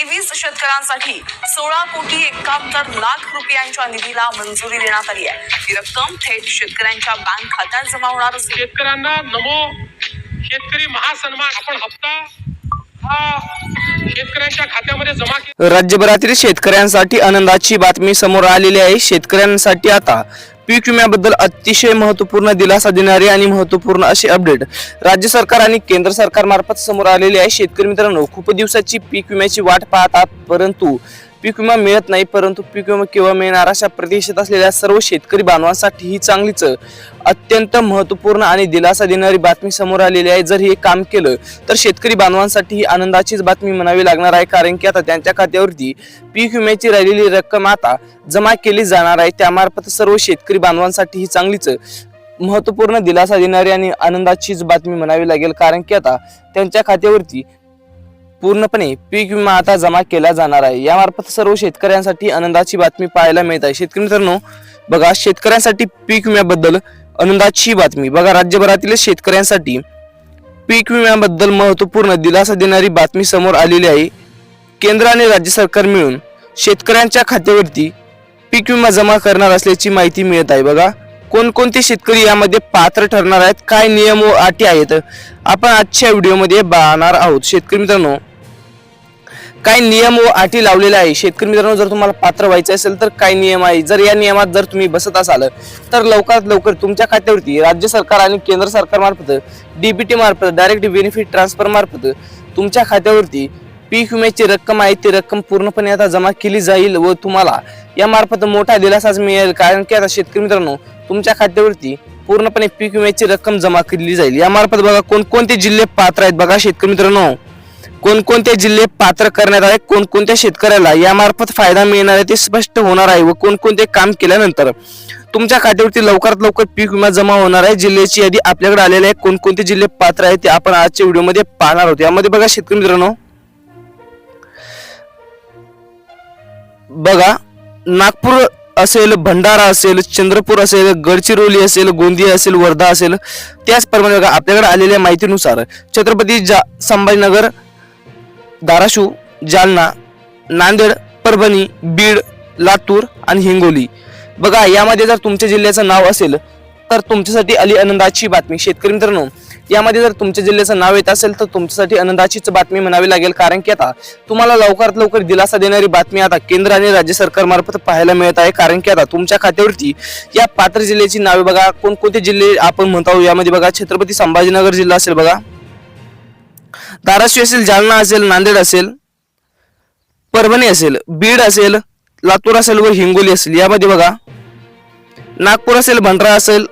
23 शेतकऱ्यांसाठी 16,71,00,000 रुपयांच्या निधीला मंजुरी देण्यात आली आहे। ही रक्कम थेट शेतकऱ्यांच्या बँक खात्यात जमा होणार असून शेतकऱ्यांना नमो शेतकरी महासन्मान आपण हप्ता हा शेतकऱ्यांच्या खात्यामध्ये जमा केला। राज्यभरातील शेतकऱ्यांसाठी आनंदाची बातमी समोर आलेली आहे। शेतकऱ्यांसाठी आता पीक विम्याबद्दल अतिशय महत्त्वपूर्ण दिलासा देणारी आणि महत्त्वपूर्ण अशी अपडेट राज्य सरकार आणि केंद्र सरकार मार्फत समोर आलेली आहे। शेतकरी मित्रांनो, खूप दिवसाची पीक विम्याची वाट पाहतात, परंतु पीक विमा मिळत नाही। परंतु पीक विमा केव्हा मिळणार अशा प्रतीक्षेत असलेल्या सर्व शेतकरी बांधवांसाठी ही चांगलीच अत्यंत महत्त्वपूर्ण आणि दिलासा देणारी बातमी समोर आलेली आहे। जर हे काम केलं तर शेतकरी बांधवांसाठी ही आनंदाचीच बातमी म्हणावी लागणार आहे, कारण की आता त्यांच्या खात्यावरती पीक विम्याची राहिलेली रक्कम आता जमा केली जाणार आहे। त्यामार्फत सर्व शेतकरी बांधवांसाठी ही चांगलीच महत्त्वपूर्ण दिलासा देणारी आणि आनंदाचीच बातमी म्हणावी लागेल, कारण की आता त्यांच्या खात्यावरती पूर्णपणे पीक विमा आता जमा केला जाणार आहे। यामार्फत सर्व शेतकऱ्यांसाठी आनंदाची बातमी पाहायला मिळत आहे। शेतकरी मित्रांनो बघा, शेतकऱ्यांसाठी पीक विम्याबद्दल आनंदाची बातमी बघा, राज्यभरातील शेतकऱ्यांसाठी पीक विम्याबद्दल महत्त्वपूर्ण दिलासा देणारी बातमी समोर आलेली आहे। केंद्र आणि राज्य सरकार मिळून शेतकऱ्यांच्या खात्यावरती पीक विमा जमा करणार असल्याची माहिती मिळत आहे। बघा, कोणकोणते शेतकरी यामध्ये पात्र ठरणार आहेत, काय नियम व अटी आहेत, आपण आजच्या व्हिडिओमध्ये पाहणार आहोत। शेतकरी मित्रांनो, काय नियम व अटी लावलेले आहे। शेतकरी मित्रांनो, जर तुम्हाला पात्र व्हायचे असेल तर काय नियम आहे, जर या नियमात जर तुम्ही बसत असाल तर लवकरात लवकर तुमच्या खात्यावरती राज्य सरकार आणि केंद्र सरकार मार्फत डीबीटी मार्फत डायरेक्ट बेनिफिट ट्रान्सफर मार्फत तुमच्या खात्यावरती पीक विम्याची रक्कम आहे ती रक्कम पूर्णपणे आता जमा केली जाईल व तुम्हाला या मार्फत मोठा दिलासाच मिळेल, कारण की आता शेतकरी मित्रांनो तुमच्या खात्यावरती पूर्णपणे पीक विम्याची रक्कम जमा केली जाईल। या मार्फत बघा कोणकोणते जिल्हे पात्र आहेत। बघा शेतकरी मित्रांनो, कोणकोणते जिल्हे पात्र करण्यात आले, कोणकोणत्या शेतकऱ्याला यामार्फत फायदा मिळणार आहे ते स्पष्ट होणार आहे व कोणकोणते काम केल्यानंतर तुमच्या खात्यावरती लवकरात लवकर पीक विमा जमा होणार आहे। जिल्ह्याची यादी आपल्याकडे आलेली आहे। कोणकोणते जिल्हे पात्र आहेत ते आपण आजच्या व्हिडिओमध्ये पाहणार आहोत। यामध्ये बघा शेतकरी मित्रांनो, बघा नागपूर असेल, भंडारा असेल, चंद्रपूर असेल, गडचिरोली असेल, गोंदिया असेल, वर्धा असेल, त्याचप्रमाणे बघा आपल्याकडे आलेल्या माहितीनुसार छत्रपती संभाजीनगर, धाराशिव, जालना, नांदेड, परभणी, बीड, लातूर आणि हिंगोली। बघा यामध्ये जर तुमच्या जिल्ह्याचं नाव असेल तर तुमच्यासाठी आली आनंदाची बातमी। शेतकरी मित्रांनो, यामध्ये जर तुमच्या जिल्ह्याचं नाव येत असेल तर तुमच्यासाठी आनंदाचीच बातमी म्हणावी लागेल, कारण की आता तुम्हाला लवकरात लवकर दिलासा देणारी बातमी आता केंद्र आणि राज्य सरकार मार्फत पाहायला मिळत आहे। कारण की आता तुमच्या खात्यावरती या पात्र जिल्ह्याची नावे बघा, कोणकोणते जिल्हे आपण म्हणतो यामध्ये बघा छत्रपती संभाजीनगर जिल्हा असेल, बघा धाराशिव असेल, जालना असेल, नांदेड असेल, परभणी असेल, बीड असेल, लातूर असेल व हिंगोली असेल। यामध्ये बघा नागपूर असेल, भंडारा असेल,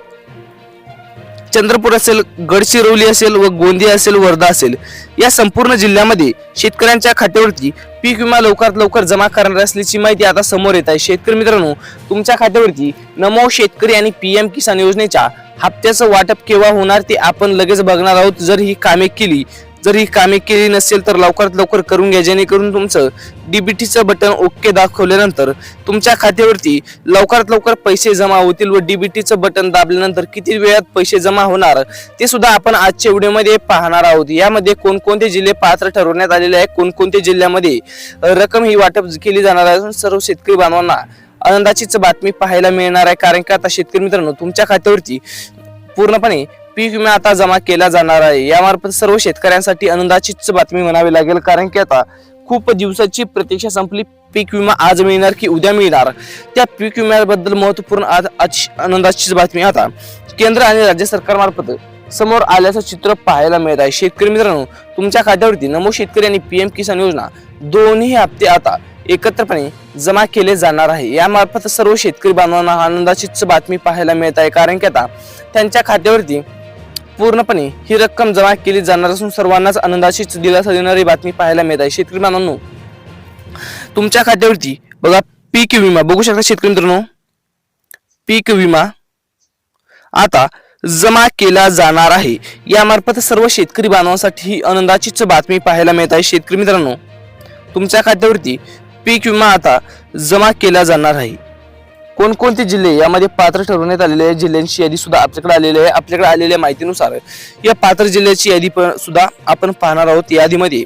चंद्रपूर असेल, गडचिरोली असेल व गोंदिया असेल, वर्धा असेल, या संपूर्ण जिल्ह्यामध्ये शेतकऱ्यांच्या खात्यावरती पीक विमा लवकरात लवकर जमा करणार असल्याची माहिती आता समोर येत आहे। शेतकरी मित्रांनो, तुमच्या खात्यावरती नमो शेतकरी आणि पीएम किसान योजनेच्या हप्त्याचं वाटप केव्हा होणार ते आपण लगेच बघणार आहोत। जर ही कामे केली नसेल तर लवकरात लवकर करून घ्या, जेणेकरून तुमचं डीबीटीचं बटन ओके दाखवल्यानंतर तुमच्या खात्यावरती लवकरात लवकर पैसे जमा होतील व डीबीटीचं बटन दाबल्यानंतर किती वेळात पैसे जमा होणार ते सुद्धा आपण आजच्या व्हिडिओमध्ये पाहणार आहोत। यामध्ये कोणकोणते जिल्हे पात्र ठरवण्यात आलेले आहे, कोणकोणते जिल्ह्यामध्ये रक्कम ही वाटप केली जाणार आहे, सर्व शेतकरी बांधवांना आनंदाचीच बातमी पाहायला मिळणार आहे। कारण की आता शेतकरी मित्रांनो, तुमच्या खात्यावरती पूर्णपणे पीक विमा आता जमा केला जाणार आहे। यामार्फत सर्व शेतकऱ्यांसाठी आनंदाचीच बातमी म्हणावी लागेल, कारण की आता खूप दिवसाची प्रतीक्षा संपली। पीक विमा आज मिळणार की उद्या मिळणार, त्या पीक विम्याबद्दल महत्त्वपूर्ण आनंदाचीच बातमी आता केंद्र आणि राज्य सरकार मार्फत समोर आल्याचं चित्र पाहायला मिळत आहे। शेतकरी मित्रांनो, तुमच्या खात्यावरती नमो शेतकरी आणि पीएम किसान योजना दोन्ही हप्ते आता एकत्रपणे जमा केले जाणार आहे। यामार्फत सर्व शेतकरी बांधवांना आनंदाचीच बातमी पाहायला मिळत आहे, कारण की आता त्यांच्या खात्यावरती पूर्णपणे ही रक्कम जमा केली जाणार असून सर्वांनाच आनंदाचीच दिलासा देणारी बातमी पाहायला मिळत आहे। शेतकरी बांधवांनो, तुमच्या खात्यावरती बघा पीक विमा बघू शकता। शेतकरी मित्रांनो, पीक विमा आता जमा केला जाणार आहे। यामार्फत सर्व शेतकरी बांधवांसाठी ही आनंदाचीच बातमी पाहायला मिळत आहे। शेतकरी मित्रांनो, तुमच्या खात्यावरती पीक विमा आता जमा केला जाणार आहे। कोणकोणते जिल्हे यामध्ये पात्र ठरवण्यात आलेले आहे, जिल्ह्यांची यादी सुद्धा आपल्याकडे आलेली आहे। आपल्याकडे आलेल्या माहितीनुसार या पात्र जिल्ह्याची यादी पण सुद्धा आपण पाहणार आहोत। यादीमध्ये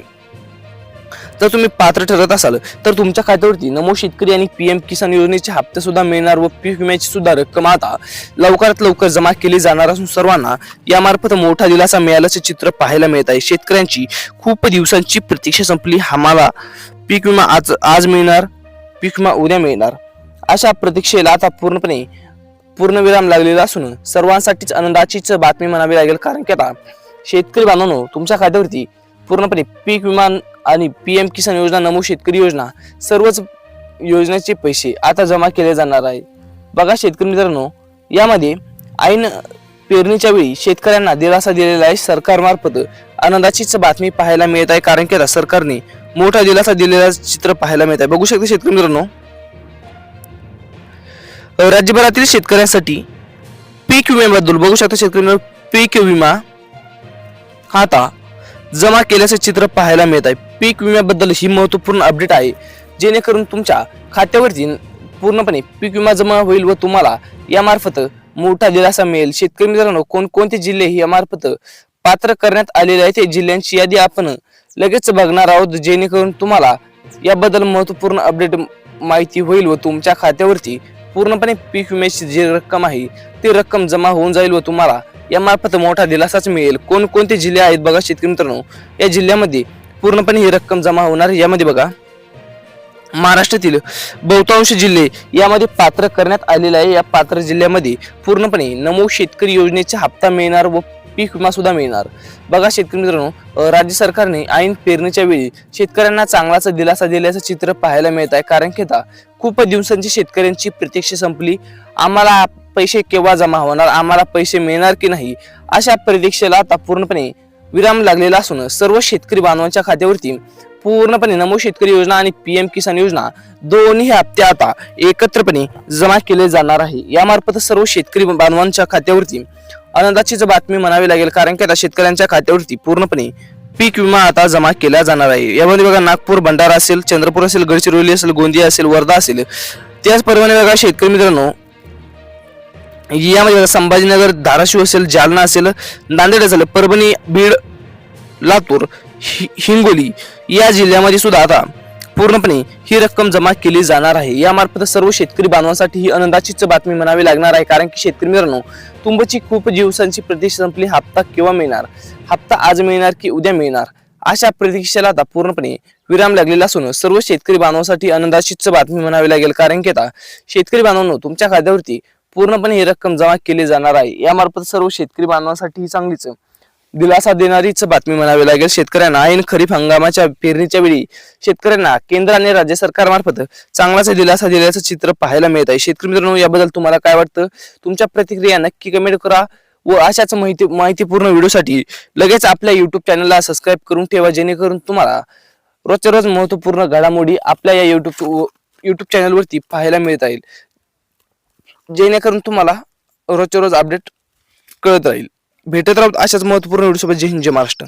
जर तुम्ही पात्र ठरत असाल तर तुमच्या खात्यावरती नमो शेतकरी आणि PM किसान योजनेचे हप्ते सुद्धा मिळणार व पीक विम्याची सुद्धा रक्कम आता लवकरात लवकर जमा केली जाणार असून सर्वांना यामार्फत मोठा दिलासा मिळाल्याचे चित्र पाहायला मिळत आहे. शेतकऱ्यांची खूप दिवसांची प्रतीक्षा संपली. आम्हाला पीक विमा आज मिळणार, पीक विमा उद्या मिळणार, अशा प्रतीक्षेला आता पूर्णविराम लागलेला असून सर्वांसाठीच आनंदाचीच बातमी म्हणावी लागेल. कारण की आता शेतकरी बांधवांनो, तुमच्या खात्यावरती पूर्णपणे पीक विमा आणि PM किसान योजना, नमो शेतकरी योजना, सर्वच योजनेचे पैसे आता जमा केले जाणार आहे. बघा शेतकरी मित्रांनो, यामध्ये ऐन पेरणीच्या वेळी शेतकऱ्यांना दिलासा दिलेला आहे. सरकारमार्फत आनंदाचीच बातमी पाहायला मिळत आहे. कारण की आता सरकारने मोठा दिलासा दिलेला चित्र पाहायला मिळत आहे. बघू शकता शेतकरी मित्रांनो, राज्यभरातील शेतकऱ्यांसाठी पीक विम्याबद्दल बघू शकता शेतकरी मित्रांनो, पीक विमा आता जमा केल्याचे चित्र पाहायला मिळत आहे. पीक विम्याबद्दल ही महत्त्वपूर्ण अपडेट आहे, जेणेकरून तुमच्या खात्यावरती पूर्णपणे पीक विमा जमा होईल व तुम्हाला यामार्फत मोठा दिलासा मिळेल. शेतकरी मित्रांनो, कोणकोणते जिल्हे यामार्फत पात्र करण्यात आलेले आहेत, ते जिल्ह्यांची यादी आपण लगेच बघणार आहोत, जेणेकरून तुम्हाला याबद्दल महत्त्वपूर्ण अपडेट माहिती होईल व तुमच्या खात्यावरती पूर्णपणे पीक विम्याची जी रक्कम आहे ती रक्कम जमा होऊन जाईल व तुम्हाला यामार्फत मोठा दिलासाच मिळेल. कोणकोणते जिल्हे आहेत बघा शेतकरी मित्रांनो, या जिल्ह्यामध्ये पूर्णपणे ही रक्कम जमा होणार. यामध्ये बघा महाराष्ट्रातील बहुतांश जिल्हे यामध्ये पात्र करण्यात आलेले आहे. या पात्र जिल्ह्यामध्ये पूर्णपणे नमो शेतकरी योजनेचा हप्ता मिळणार व पीक विमा सुद्धा मिळणार. बघा शेतकरी मित्रांनो, राज्य सरकारने ऐन पेरणीच्या वेळी शेतकऱ्यांना चांगलाच दिलासा दिल्याचं चित्र पाहायला मिळत आहे. कारण की आता खूप दिवसांची शेतकऱ्यांची प्रतीक्षा संपली. आम्हाला पैसे केव्हा जमा होणार, आम्हाला पैसे मिळणार की नाही, अशा प्रतीक्षेला आता पूर्णपणे विराम लागलेला असून सर्व शेतकरी बांधवांच्या खात्यावरती पूर्णपणे नमो शेतकरी योजना आणि PM किसान योजना दोन्ही हप्ते आता एकत्रपणे जमा केले जाणार आहे. यामार्फत सर्व शेतकरी बांधवांच्या खात्यावरती आनंदाचीच बातमी म्हणावी लागेल. कारण की आता शेतकऱ्यांच्या खात्यावरती पूर्णपणे पीक विमा आता जमा केला जाणार आहे. यामध्ये बघा नागपूर, भंडारा असेल, चंद्रपूर असेल, गडचिरोली असेल, गोंदिया असेल, वर्धा असेल, त्याचप्रमाणे बघा शेतकरी मित्रांनो, यामध्ये संभाजीनगर, धाराशिव असेल, जालना असेल, नांदेड असेल, परभणी, बीड, लातूर, हिंगोली या जिल्ह्यामध्ये सुद्धा आता पूर्णपणे ही रक्कम जमा केली जाणार आहे. यामार्फत सर्व शेतकरी बांधवांसाठी ही आनंदाचीच बातमी म्हणावी लागणार आहे. कारण की शेतकरी मित्रांनो, तुमची खूप दिवसांची प्रतीक्षा संपली. हप्ता केव्हा मिळणार, हप्ता आज मिळणार की उद्या मिळणार, अशा प्रतीक्षेला आता पूर्णपणे विराम लागलेला असून सर्व शेतकरी बांधवांसाठी आनंदाचीच बातमी म्हणावी लागेल. कारण की आता शेतकरी बांधवांनो, तुमच्या खात्यावरती पूर्णपणे ही रक्कम जमा केली जाणार आहे. यामार्फत सर्व शेतकरी बांधवांसाठी ही चांगलीच दिलासा देणारीच बातमी म्हणावी लागेल. शेतकऱ्यांना ऐन खरीप हंगामाच्या पेरणीच्या वेळी शेतकऱ्यांना केंद्र आणि राज्य सरकारमार्फत चांगलाच दिलासा दिल्याचं चित्र पाहायला मिळत आहे. शेतकरी मित्रांनो, याबद्दल तुम्हाला काय वाटतं, तुमच्या प्रतिक्रिया नक्की कमेंट करा व अशाच माहितीपूर्ण व्हिडिओसाठी लगेच आपल्या YouTube चॅनलला सबस्क्राईब करून ठेवा, जेणेकरून तुम्हाला रोजच्या रोज महत्त्वपूर्ण घडामोडी आपल्या या YouTube चॅनलवरती पाहायला मिळत आहे, जेणेकरून तुम्हाला रोजच्या रोज अपडेट कळत राहील. भेटत राहू अशाच महत्त्वपूर्ण व्हिडिओ सोबत. जय हिंद, जय महाराष्ट्र.